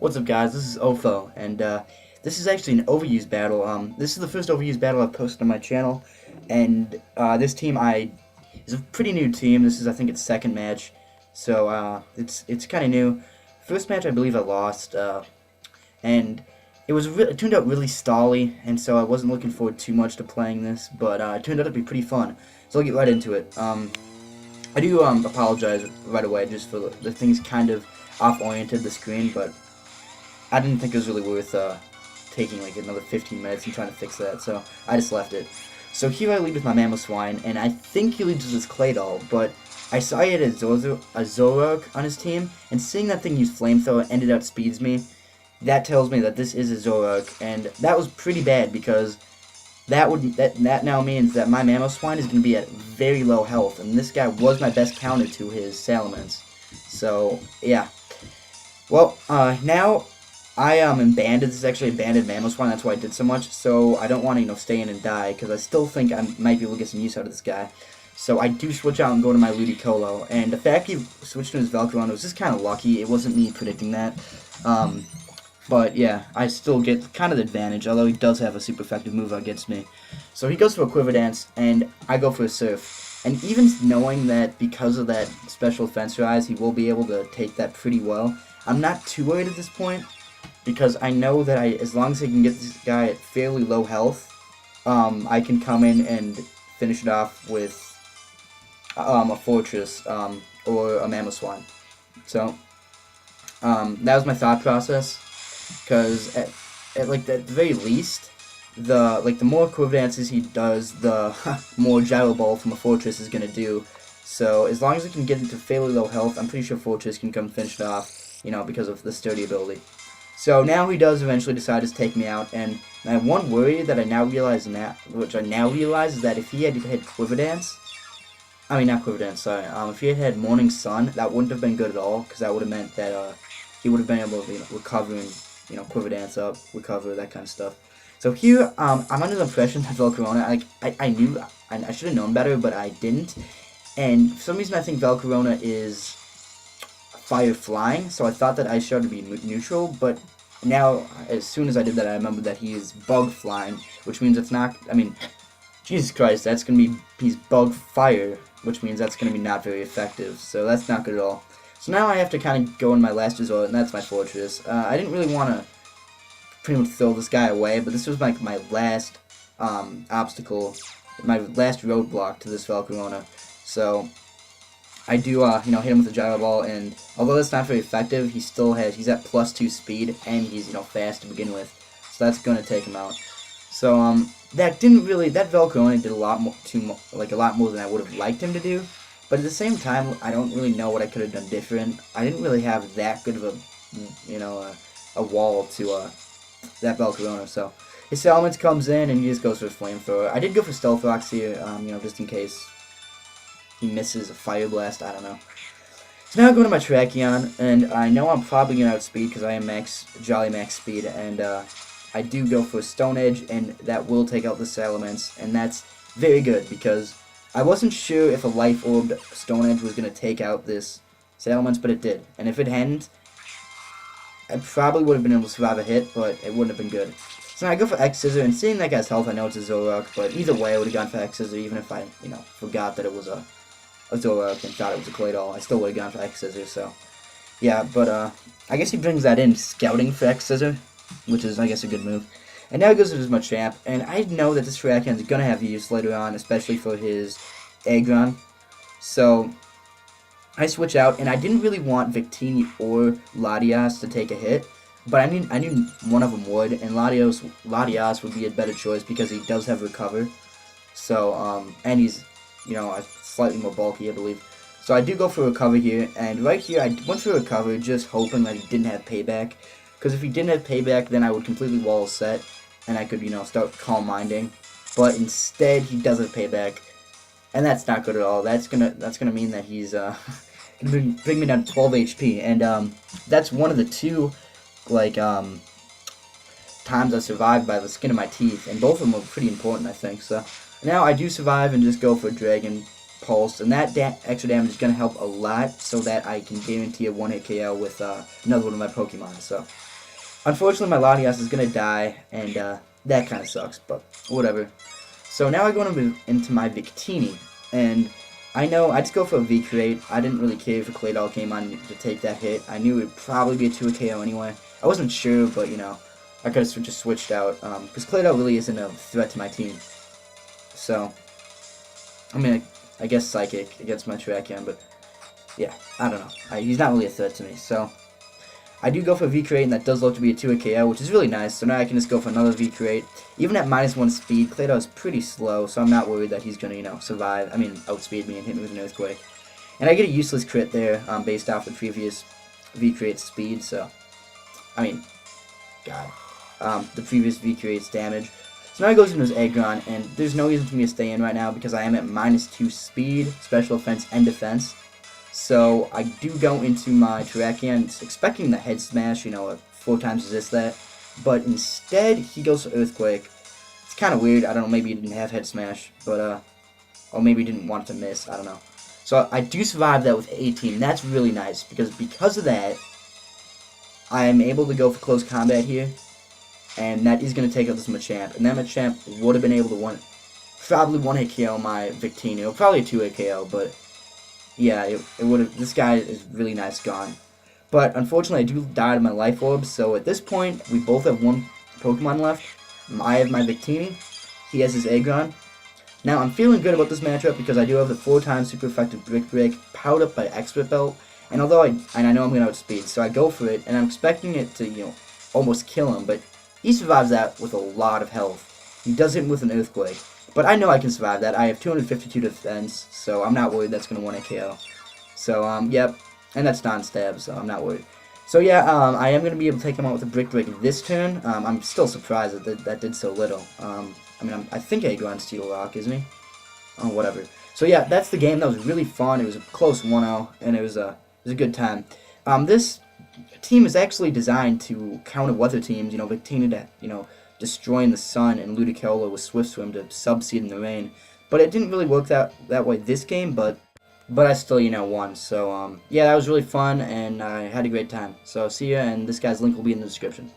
What's up, guys? This is Ofo, and this is actually an overused battle. This is the first overused battle I've posted on my channel, and this team is a pretty new team. This is, I think, its second match, so it's kind of new. First match, I believe I lost, and it turned out really stally, and so I wasn't looking forward too much to playing this, but it turned out to be pretty fun. So I'll get right into it. I do apologize right away just for the things kind of off-oriented the screen, but I didn't think it was really worth taking like another 15 minutes and trying to fix that, so I just left it. So here I lead with my Mamoswine, and I think he leads with his Clay Doll, but I saw he had a Zoroark on his team, and seeing that thing use Flamethrower ended up speeds me. That tells me that this is a Zoroark, and that was pretty bad because that now means that my Mamoswine is going to be at very low health, and this guy was my best counter to his Salamence. So yeah. Well, now I am banded. This is actually a banded Mamoswine. That's why I did so much. So I don't want to stay in and die because I still think I might be able to get some use out of this guy. So I do switch out and go to my Ludicolo, and the fact he switched to his Velcron was just kind of lucky. It wasn't me predicting that. But yeah, I still get kind of the advantage, although he does have a super effective move against me. So he goes for a Quiver Dance, and I go for a Surf. And even knowing that because of that special Fence Rise, he will be able to take that pretty well, I'm not too worried at this point, because I know that as long as I can get this guy at fairly low health, I can come in and finish it off with a Fortress or a Mamoswine. So that was my thought process. Because at the very least, the more Quiver Dances he does, the more Gyro Ball from a Fortress is gonna do. So as long as it can get into fairly low health, I'm pretty sure Fortress can come finish it off, because of the sturdy ability. So now he does eventually decide to take me out, and I have one worry that I now realize is that if he had Quiver Dance, I mean not Quiver Dance, sorry, if he had Morning Sun, that wouldn't have been good at all, because that would have meant that he would have been able to recover and Quiver Dance up, recover, that kind of stuff. So here, I'm under the impression that Velcarona, I knew, I should have known better, but I didn't. And for some reason I think Velcarona is Fire Flying, so I thought that Ice Shard would be neutral, but now, as soon as I did that, I remembered that he is Bug Flying, which means it's not, Jesus Christ, that's going to be, he's Bug Fire, which means that's going to be not very effective, so that's not good at all. So now I have to kind of go in my last resort, and that's my Fortress. I didn't really want to pretty much throw this guy away, but this was like my last obstacle, my last roadblock to this Velcarona. So I do, hit him with a Gyro Ball, and although that's not very effective, he's at +2 speed, and he's, fast to begin with. So that's going to take him out. So, that Velcarona did a lot more than I would have liked him to do. But at the same time, I don't really know what I could have done different. I didn't really have that good of a wall to that Velcarona. So his Salamence comes in and he just goes for his Flamethrower. I did go for Stealth Rocks here, just in case he misses a Fire Blast. I don't know. So now I go to my Terrakion, and I know I'm probably gonna outspeed because I am Jolly Max Speed, and I do go for a Stone Edge, and that will take out the Salamence, and that's very good because I wasn't sure if a Life Orbed Stone Edge was going to take out this Salamence, but it did. And if it hadn't, I probably would have been able to survive a hit, but it wouldn't have been good. So now I go for X Scissor, and seeing that guy's health, I know it's a Zoroark, but either way I would have gone for X Scissor, even if I, forgot that it was a Zoroark and thought it was a Clay Doll. I still would have gone for X Scissor, so yeah, but I guess he brings that in, scouting for X Scissor, which is, I guess, a good move. And now he goes to his Machamp, and I know that this Terrakion is going to have use later on, especially for his Aggron. So I switch out, and I didn't really want Victini or Latias to take a hit, but I knew one of them would, and Latias would be a better choice because he does have Recover. So, and he's, slightly more bulky, I believe. So I do go for Recover here, and right here I went for Recover just hoping that he didn't have Payback. Because if he didn't have Payback, then I would completely wall his set, and I could, start Calm Minding. But instead, he does have Payback, and that's not good at all. That's gonna mean that he's gonna bring me down to 12 HP, and that's one of the two times I survived by the skin of my teeth, and both of them were pretty important, I think. So now I do survive and just go for a Dragon, pulse, and that extra damage is going to help a lot so that I can guarantee a one-hit KO with another one of my Pokemon. So, unfortunately, my Latias is going to die, and that kind of sucks, but whatever. So now I go into my Victini, and I know I just go for a V-Create. I didn't really care if a Claydol came on to take that hit. I knew it would probably be a 2 KO anyway. I wasn't sure, but, you know, I could have just switched out, because Claydol really isn't a threat to my team. So, I mean, I guess Psychic against my Terrakion, but yeah, I don't know. He's not really a threat to me, so I do go for a V-Create, and that does look to be a 2 KO, which is really nice, so now I can just go for another V-Create. Even at -1 speed, Claydol is pretty slow, so I'm not worried that he's going to, you know, survive, outspeed me and hit me with an Earthquake. And I get a useless crit there, based off the previous V-Create speed, so, the previous V-Create's damage. So now he goes into his Aggron, and there's no reason for me to stay in right now, because I am at -2 speed, special offense, and defense. So I do go into my Terrakion expecting the Head Smash, you know, 4 times resist that, but instead he goes for Earthquake. It's kind of weird. I don't know, maybe he didn't have Head Smash, but or maybe he didn't want to miss. I don't know. So I do survive that with 18. That's really nice because of that, I am able to go for close combat here, and that is going to take out this Machamp, and that Machamp would have been able to probably 1-hit KO my Victini, or probably a 2-hit KO, but yeah, it would have. This guy is really nice gone. But unfortunately, I do die to my Life Orb, so at this point, we both have 1 Pokemon left. I have my Victini. He has his Aggron. Now, I'm feeling good about this matchup because I do have the 4x super effective Brick Break powered up by Expert Belt. And although I know I'm going to outspeed, so I go for it, and I'm expecting it to, you know, almost kill him, but he survives that with a lot of health. He does it with an Earthquake. But I know I can survive that. I have 252 defense, so I'm not worried that's going to 1-hit KO. So, yep. And that's non-stab, so I'm not worried. So, yeah, I am going to be able to take him out with a Brick Break this turn. I'm still surprised that did so little. I think Aggron's Steel Rock, isn't he? Oh, whatever. So, yeah, that's the game. That was really fun. It was a close 1-0, and it was a good time. This team is actually designed to counter weather teams, you know, Victini to, you know, destroying the sun, and Ludicolo with Swift Swim to subseed in the rain. But it didn't really work that way this game, but I still, you know, won. So, yeah, that was really fun, and I had a great time. So, see ya, and this guy's link will be in the description.